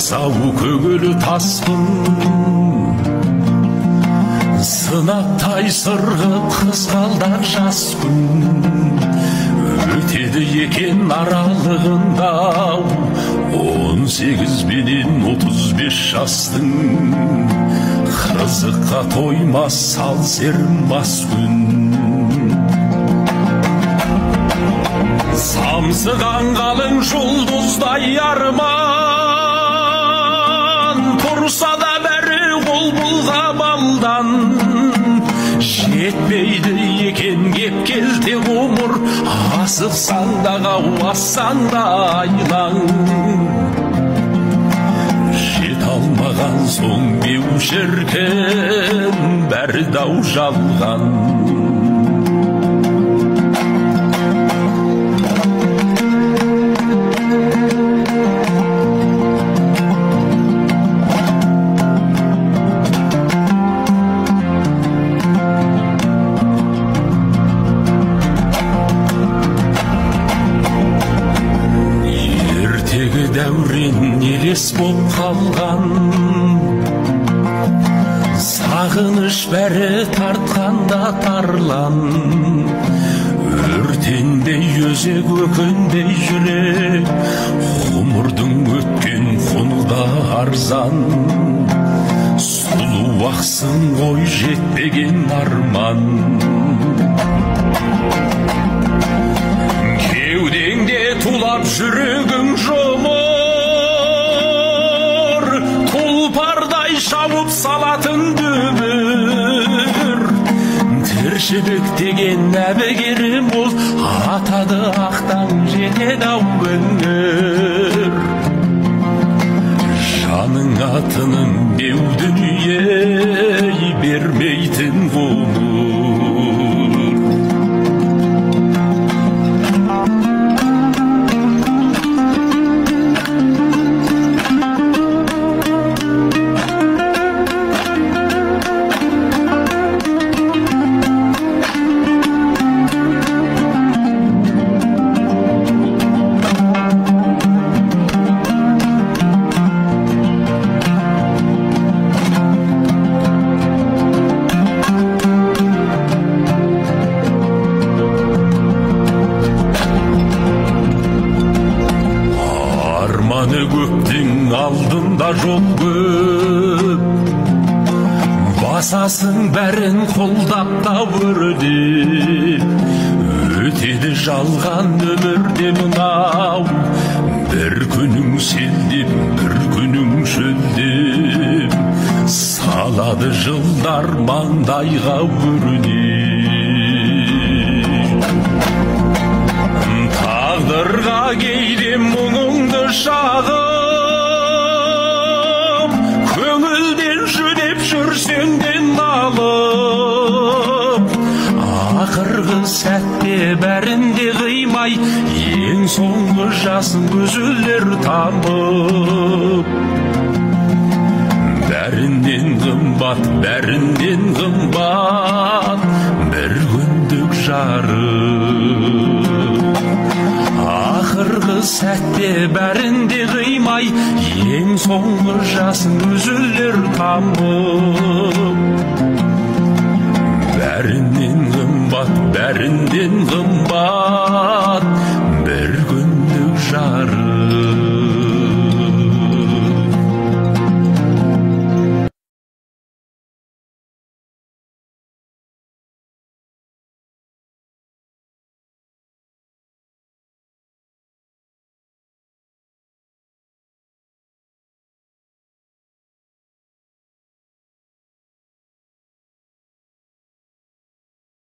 жасау көгілі таспын, сынаптай сырғып қызғалдақ жас күн. Өтеді екен аралығында 18 бенен 35 жастың, қызыққа тоймас сал сермас күн. Самсыған қалың жұлдыздай арман, тұрса да бәрі бұлбұлға балдан. Жетпейді екен кеп-келте ғұмыр, асықсаң да қауассаң да айлаң. Жет алмаған соң беу шіркін, бәрі дау жалған. Дәурен елес боп қалған, сағыныш бәрі тартқанда тарлан. Өртенбей өзек өкінбей жүрек, ғұмырдың өткен құны да арзан. Сұлу ақсың ғой жетпеген арман. Кеудеңде тулап жүрегің жұмыр, тұлпардай шауып салатын дүбір. Тіршілік деген әбігерім ол, атады ақтан жетеді ау өңір. Жаның атының беу дүние бермейтін ғұмыр. Көптің алдында жоқ көп, басасың бәрін қолдап та өрлеп. Өтеді жалған өмірде мынау, бір күнің селдеп, бір күнің шөлдеп. Салады жылдар маңдайға өрнек. Тағдырға кейде мұңыңды шағып, көңілден жүдеп жүрсең де налып. Ақырғы сәтте бәрінде қимай, ең соңғы жасың үзілер тамып. Бәрінен қымбат, бәрінен қымбат, бір күндік жарық. Ақырғы сәтте бәрінде қимай, ең соңғы жасың үзілер тамып. Бәрінен қымбат, бәрінен қымбат,